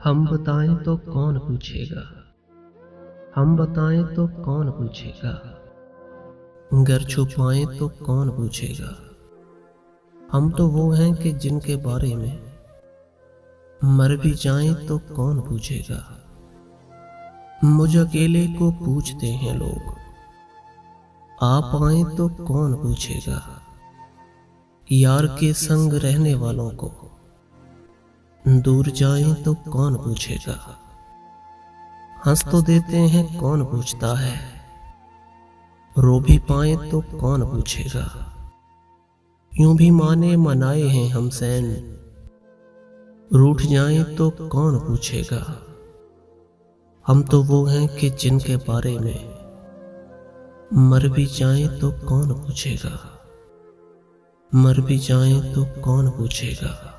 हम बताएं तो कौन पूछेगा, हम बताएं तो कौन पूछेगा, गर छुपाएं तो कौन पूछेगा। हम तो वो हैं कि जिनके बारे में मर भी जाएं तो कौन पूछेगा। मुझ अकेले को पूछते हैं लोग, आप आए तो कौन पूछेगा। यार के संग रहने वालों को दूर जाएं तो कौन पूछेगा। हंस तो देते हैं कौन पूछता है, रो भी पाए तो कौन पूछेगा। यूं भी माने मनाए हैं हम सैन, रूठ जाएं तो कौन पूछेगा। हम तो वो हैं कि जिनके बारे में मर भी जाएं तो कौन पूछेगा, मर भी जाएं तो कौन पूछेगा।